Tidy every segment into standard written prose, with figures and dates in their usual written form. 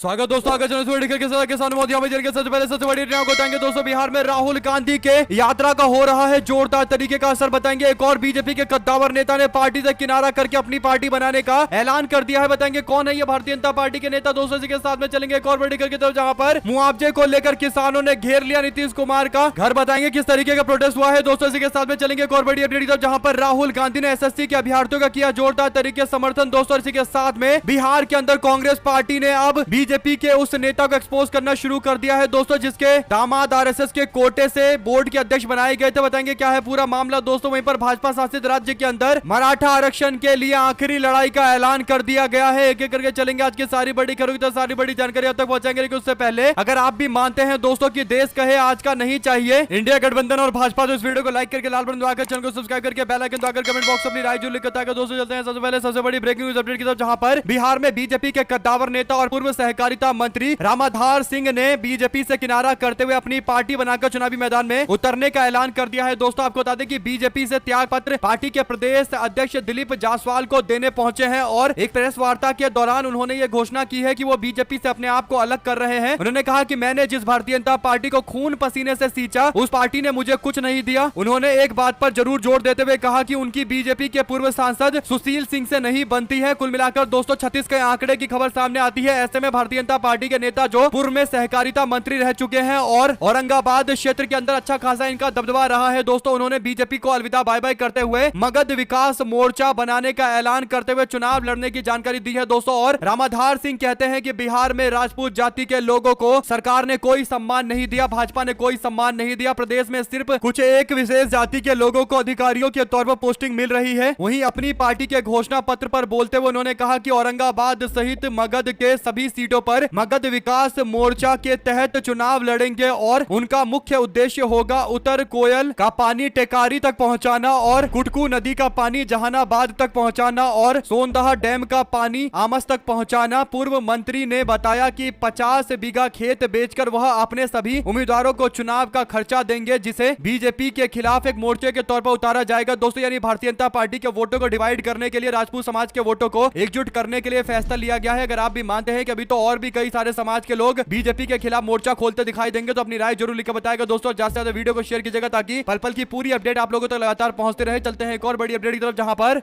स्वागत दोस्तों, आगे किसान मोदी के सबसे पहले सबसे बड़ी खबरें बताएंगे दोस्तों। बिहार में राहुल गांधी के यात्रा का हो रहा है जोरदार तरीके का असर, बताएंगे। एक और बीजेपी के कद्दावर नेता ने पार्टी से किनारा करके अपनी पार्टी बनाने का ऐलान कर दिया है, बताएंगे कौन है ये भारतीय जनता पार्टी के नेता दोस्तों। इसी के साथ में चलेंगे एक और बड़ी खबर की तरफ, जहां पर मुआवजे को लेकर किसानों ने घेर लिया नीतीश कुमार का घर, बताएंगे किस तरीके का प्रोटेस्ट हुआ है दोस्तों। इसी के साथ में चलेंगे एक और बड़ी अपडेट की तरफ, जहां पर राहुल गांधी ने एसएससी के अभ्यर्थियों का किया जोरदार तरीके समर्थन दोस्तों। इसी के साथ में बिहार के अंदर कांग्रेस पार्टी ने अब बीजेपी के उस नेता को एक्सपोज करना शुरू कर दिया है दोस्तों, जिसके दामाद आरएसएस के कोटे से बोर्ड के अध्यक्ष बनाए गए थे, बताएंगे क्या है पूरा मामला दोस्तों। वहीं पर भाजपा शासित राज्य के अंदर मराठा आरक्षण के लिए आखिरी लड़ाई का ऐलान कर दिया गया है। एक एक करके चलेंगे आज की सारी बड़ी खबरों की, सारी बड़ी जानकारी अब तक पहुंचाएंगे। लेकिन उससे पहले अगर आप भी मानते हैं दोस्तों कि देश कहे आज का नहीं चाहिए इंडिया गठबंधन और भाजपा, तो इस वीडियो को लाइक करके लाल बटन दबाकर चैनल को सब्सक्राइब करके बेल आइकन दबाकर कमेंट बॉक्स अपनी राय जरूर लिखता है दोस्तों। चलते हैं सबसे पहले सबसे बड़ी ब्रेकिंग न्यूज अपडेट की तरफ, जहां पर बिहार में बीजेपी के कद्दावर नेता और पूर्व सहकारिता मंत्री रामाधार सिंह ने बीजेपी से किनारा करते हुए अपनी पार्टी बनाकर चुनावी मैदान में उतरने का ऐलान कर दिया है दोस्तों। आपको बता दें कि बीजेपी से त्याग पत्र पार्टी के प्रदेश अध्यक्ष दिलीप जायसवाल को देने पहुंचे हैं और एक प्रेस वार्ता के दौरान उन्होंने ये घोषणा की है कि वो बीजेपी से अपने आप को अलग कर रहे हैं। उन्होंने कहा कि मैंने जिस भारतीय जनता पार्टी को खून पसीने से सींचा, उस पार्टी ने मुझे कुछ नहीं दिया। उन्होंने एक बात पर जरूर जोर देते हुए कहा कि उनकी बीजेपी के पूर्व सांसद सुशील सिंह से नहीं बनती है। कुल मिलाकर दोस्तों 36 के आंकड़े की खबर सामने आती है। ऐसे में भारतीय जनता पार्टी के नेता जो पूर्व में सहकारिता मंत्री रह चुके हैं और औरंगाबाद क्षेत्र के अंदर अच्छा खासा इनका दबदबा रहा है दोस्तों, उन्होंने बीजेपी को अलविदा बाय बाय करते हुए मगध विकास मोर्चा बनाने का ऐलान करते हुए चुनाव लड़ने की जानकारी दी है दोस्तों। और रामाधार सिंह कहते हैं कि बिहार में राजपूत जाति के लोगों को सरकार ने कोई सम्मान नहीं दिया, भाजपा ने कोई सम्मान नहीं दिया। प्रदेश में सिर्फ कुछ एक विशेष जाति के लोगों को अधिकारियों के तौर पर पोस्टिंग मिल रही है। वहीं अपनी पार्टी के घोषणा पत्र पर बोलते हुए उन्होंने कहा कि औरंगाबाद सहित मगध के सभी सीटों पर मगध विकास मोर्चा के तहत चुनाव लड़ेंगे और उनका मुख्य उद्देश्य होगा उत्तर कोयल का पानी टेकारी तक पहुंचाना और कुटकू नदी का पानी जहानाबाद तक पहुंचाना और सोनदह डैम का पानी आमस तक पहुंचाना। पूर्व मंत्री ने बताया कि 50 बीघा खेत बेचकर वह अपने सभी उम्मीदवारों को चुनाव का खर्चा देंगे, जिसे बीजेपी के खिलाफ एक मोर्चे के तौर पर उतारा जाएगा दोस्तों। यानी भारतीय जनता पार्टी के वोटों को डिवाइड करने के लिए, राजपूत समाज के वोटों को एकजुट करने के लिए फैसला लिया गया है। अगर आप भी मानते हैं कि अभी तो और भी कई सारे समाज के लोग बीजेपी के खिलाफ मोर्चा खोलते दिखाई देंगे, तो अपनी राय जरूर लिखकर बताएगा दोस्तों। ज्यादा से ज्यादा वीडियो को शेयर कीजिएगा ताकि पल पल की पूरी अपडेट आप लोगों तक लगातार पहुंचते रहे। चलते हैं एक और बड़ी अपडेट की तरफ, जहां पर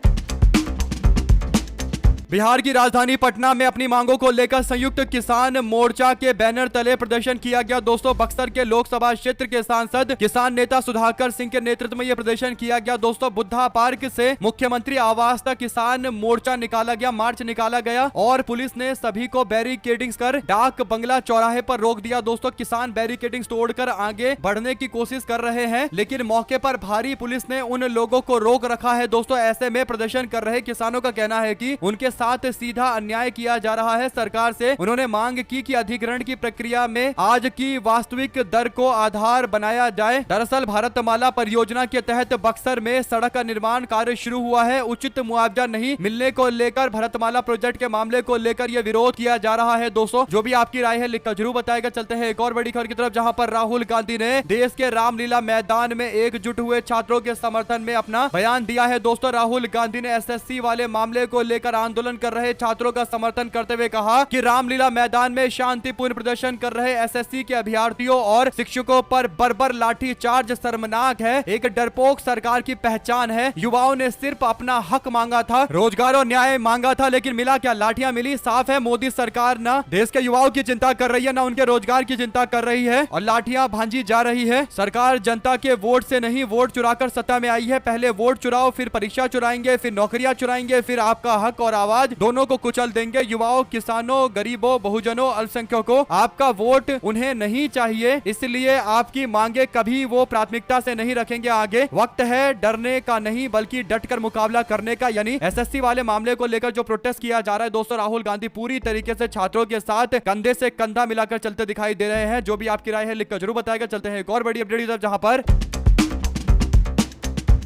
बिहार की राजधानी पटना में अपनी मांगों को लेकर संयुक्त किसान मोर्चा के बैनर तले प्रदर्शन किया गया दोस्तों। बक्सर के लोकसभा क्षेत्र के सांसद किसान नेता सुधाकर सिंह के नेतृत्व में यह प्रदर्शन किया गया दोस्तों। बुद्धा पार्क से मुख्यमंत्री आवास तक किसान मोर्चा निकाला गया, मार्च निकाला गया और पुलिस ने सभी को बैरिकेडिंग कर डाक बंगला चौराहे पर रोक दिया दोस्तों। किसान बैरिकेडिंग तोड़कर आगे बढ़ने की कोशिश कर रहे हैं, लेकिन मौके पर भारी पुलिस ने उन लोगों को रोक रखा है दोस्तों। ऐसे में प्रदर्शन कर रहे किसानों का कहना है कि उनके साथ सीधा अन्याय किया जा रहा है सरकार से। उन्होंने मांग की कि अधिग्रहण की प्रक्रिया में आज की वास्तविक दर को आधार बनाया जाए। दरअसल भारतमाला परियोजना के तहत बक्सर में सड़क का निर्माण कार्य शुरू हुआ है। उचित मुआवजा नहीं मिलने को लेकर भारतमाला प्रोजेक्ट के मामले को लेकर यह विरोध किया जा रहा है दोस्तों। जो भी आपकी राय है लिखकर जरूर बताएगा। चलते हैं एक और बड़ी खबर की तरफ, जहां पर राहुल गांधी ने देश के रामलीला मैदान में एकजुट हुए छात्रों के समर्थन में अपना बयान दिया है दोस्तों। राहुल गांधी ने एसएससी वाले मामले को लेकर आंदोलन कर रहे छात्रों का समर्थन करते हुए कहा कि रामलीला मैदान में शांतिपूर्ण प्रदर्शन कर रहे एसएससी के अभ्यर्थियों और शिक्षकों पर बर्बर लाठी चार्ज शर्मनाक है, एक डरपोक सरकार की पहचान है। युवाओं ने सिर्फ अपना हक मांगा था, रोजगार और न्याय मांगा था, लेकिन मिला क्या? लाठियां मिली। साफ है मोदी सरकार ना देश के युवाओं की चिंता कर रही है, ना उनके रोजगार की चिंता कर रही है और लाठियां भांजी जा रही है। सरकार जनता के वोट से नहीं, वोट चुराकर सत्ता में आई है। पहले वोट चुराओ, फिर परीक्षा चुराएंगे, फिर नौकरियां चुराएंगे, फिर आपका हक और आवाज दोनों को कुचल देंगे। युवाओं, किसानों, गरीबों, बहुजनों, अल्पसंख्यकों, आपका वोट उन्हें नहीं चाहिए, इसलिए आपकी मांगे कभी वो प्राथमिकता से नहीं रखेंगे आगे। वक्त है डरने का नहीं बल्कि डटकर मुकाबला करने का। यानी एसएससी वाले मामले को लेकर जो प्रोटेस्ट किया जा रहा है दोस्तों, राहुल गांधी पूरी तरीके से छात्रों के साथ कंधे से कंधा मिलाकर चलते दिखाई दे रहे हैं। जो भी आपकी राय है लिखकर जरूर बताएगा। चलते हैं एक और बड़ी अपडेट, जहां पर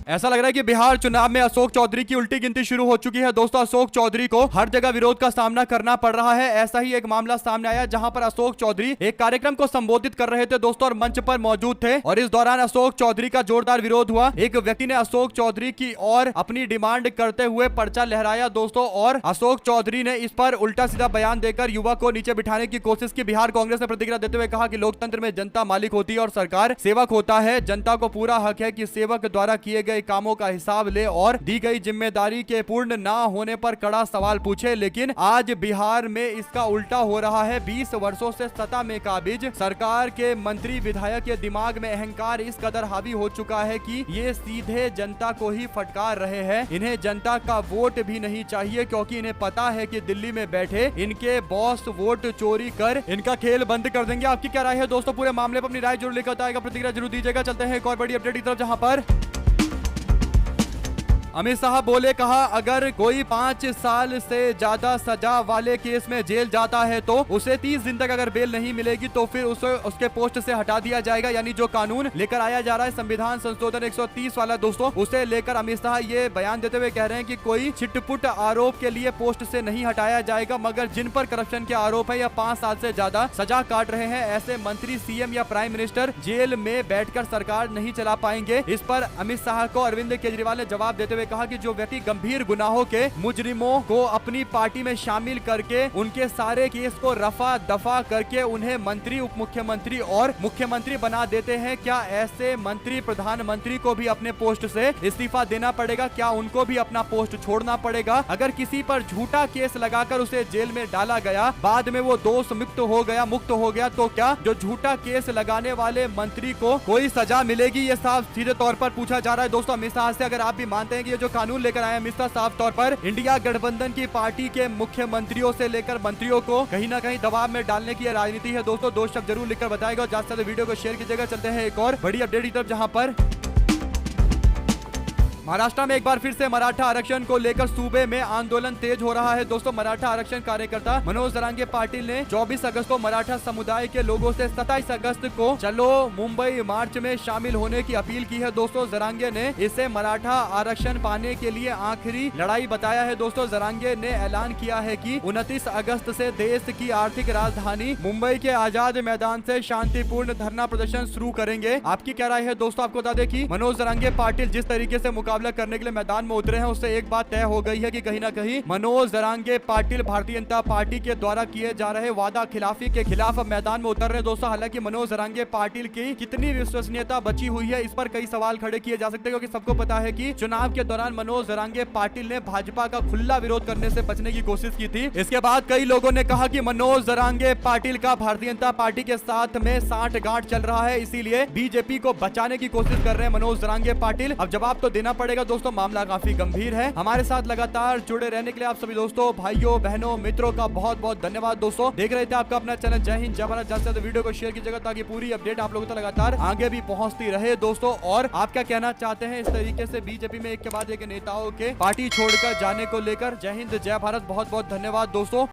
ऐसा लग रहा है कि बिहार चुनाव में अशोक चौधरी की उल्टी गिनती शुरू हो चुकी है। दोस्तों, अशोक चौधरी को हर जगह विरोध का सामना करना पड़ रहा है। ऐसा ही एक मामला सामने आया जहां पर अशोक चौधरी एक कार्यक्रम को संबोधित कर रहे थे दोस्तों, और मंच पर मौजूद थे, और इस दौरान अशोक चौधरी का जोरदार विरोध हुआ। एक व्यक्ति ने अशोक चौधरी की और अपनी डिमांड करते हुए पर्चा लहराया दोस्तों, और अशोक चौधरी ने इस पर उल्टा सीधा बयान देकर युवा को नीचे बिठाने की कोशिश की। बिहार कांग्रेस ने प्रतिक्रिया देते हुए कहा कि लोकतंत्र में जनता मालिक होती है और सरकार सेवक होता है। जनता को पूरा हक है कि सेवक द्वारा किए गए कामों का हिसाब ले और दी गई जिम्मेदारी के पूर्ण ना होने पर कड़ा सवाल पूछे। लेकिन आज बिहार में इसका उल्टा हो रहा है। 20 वर्षों से सत्ता में काबिज सरकार के मंत्री विधायक के दिमाग में अहंकार इस कदर हावी हो चुका है कि ये सीधे जनता को ही फटकार रहे हैं। इन्हें जनता का वोट भी नहीं चाहिए, क्योंकि इन्हें पता है कि दिल्ली में बैठे इनके बॉस वोट चोरी कर इनका खेल बंद कर देंगे। आपकी क्या राय है दोस्तों? पूरे मामले पर अपनी राय जरूर लेकर बताएगा, प्रतिक्रिया जरूर दीजिएगा। चलते हैं एक और बड़ी अपडेट की तरफ, जहां पर अमित शाह बोले, कहा अगर कोई 5 साल से ज्यादा सजा वाले केस में जेल जाता है तो उसे 30 दिन तक अगर बेल नहीं मिलेगी तो फिर उसे उसके पोस्ट से हटा दिया जाएगा। यानी जो कानून लेकर आया जा रहा है संविधान संशोधन 130 वाला दोस्तों, उसे लेकर अमित शाह ये बयान देते हुए कह रहे हैं कि कोई छिटपुट आरोप के लिए पोस्ट से नहीं हटाया जाएगा, मगर जिन पर करप्शन के आरोप है या 5 साल से ज्यादा सजा काट रहे हैं, ऐसे मंत्री, सीएम या प्राइम मिनिस्टर जेल में बैठकर सरकार नहीं चला पाएंगे। इस पर अमित शाह को अरविंद केजरीवाल ने जवाब देते हुए कहा कि जो व्यक्ति गंभीर गुनाहों के मुजरिमों को अपनी पार्टी में शामिल करके उनके सारे केस को रफा दफा करके उन्हें मंत्री, उप मुख्यमंत्री और मुख्यमंत्री बना देते हैं, क्या ऐसे मंत्री, प्रधानमंत्री को भी अपने पोस्ट से इस्तीफा देना पड़ेगा? क्या उनको भी अपना पोस्ट छोड़ना पड़ेगा? अगर किसी पर झूठा केस लगाकर उसे जेल में डाला गया, बाद में वो दोष मुक्त हो गया, तो क्या जो झूठा केस लगाने वाले मंत्री को कोई सजा मिलेगी? ये साफ सीधे तौर पर पूछा जा रहा है दोस्तों अमित शाह से। अगर आप भी मानते हैं कि ये जो कानून लेकर आए अमित शाह, साफ तौर पर इंडिया गठबंधन की पार्टी के मुख्यमंत्रियों से लेकर मंत्रियों को कहीं ना कहीं दबाव में डालने की राजनीति है दोस्तों। 2 शब्द जरूर लिखकर बताएगा और ज्यादा से ज्यादा वीडियो को शेयर कीजिएगा। चलते हैं एक और बड़ी अपडेट की तरफ, जहां पर महाराष्ट्र में एक बार फिर से मराठा आरक्षण को लेकर सूबे में आंदोलन तेज हो रहा है दोस्तों। मराठा आरक्षण कार्यकर्ता मनोज जरांगे पाटिल ने 24 अगस्त को मराठा समुदाय के लोगों से 27 अगस्त को चलो मुंबई मार्च में शामिल होने की अपील की है दोस्तों। जरांगे ने इसे मराठा आरक्षण पाने के लिए आखिरी लड़ाई बताया है दोस्तों। जरांगे ने ऐलान किया है कि 29 अगस्त से देश की आर्थिक राजधानी मुंबई के आजाद मैदान से शांतिपूर्ण धरना प्रदर्शन शुरू करेंगे। आपकी क्या राय है दोस्तों? आपको बता दें कि मनोज जरांगे पाटिल जिस तरीके से मुकाबला करने के लिए मैदान में उतरे हैं, उससे एक बात तय हो गई है कि कहीं ना कहीं मनोज जरांगे पाटिल भारतीय जनता पार्टी के द्वारा किए जा रहे वादा खिलाफी के खिलाफ मैदान में उतर रहे हैं दोस्तों। हालांकि मनोज जरांगे पाटिल की कितनी विश्वसनीयता बची हुई है, इस पर कई सवाल खड़े किए जा सकते हैं, क्योंकि सबको पता है कि चुनाव के दौरान मनोज जरांगे पाटिल ने भाजपा का खुला विरोध करने से बचने की कोशिश की थी। इसके बाद कई लोगों ने कहा कि मनोज जरांगे पाटिल का भारतीय जनता पार्टी के साथ में साठ गांठ चल रहा है, इसीलिए बीजेपी को बचाने की कोशिश कर रहे हैं मनोज जरांगे पाटिल। अब जवाब तो देना पड़ेगा दोस्तों, मामला काफी गंभीर है। हमारे साथ लगातार जुड़े रहने के लिए आप सभी दोस्तों, भाइयों, बहनों, मित्रों का बहुत बहुत धन्यवाद दोस्तों। देख रहे थे आपका अपना चैनल जय हिंद जय भारत। ज्यादा से ज्यादा वीडियो को शेयर कीजिएगा ताकि पूरी अपडेट आप लोगों तक लगातार आगे भी पहुंचती रहे दोस्तों। और आप क्या कहना चाहते हैं इस तरीके से बीजेपी में एक के बाद एक नेताओं के पार्टी छोड़कर जाने को लेकर? जय हिंद जय भारत, बहुत बहुत धन्यवाद दोस्तों।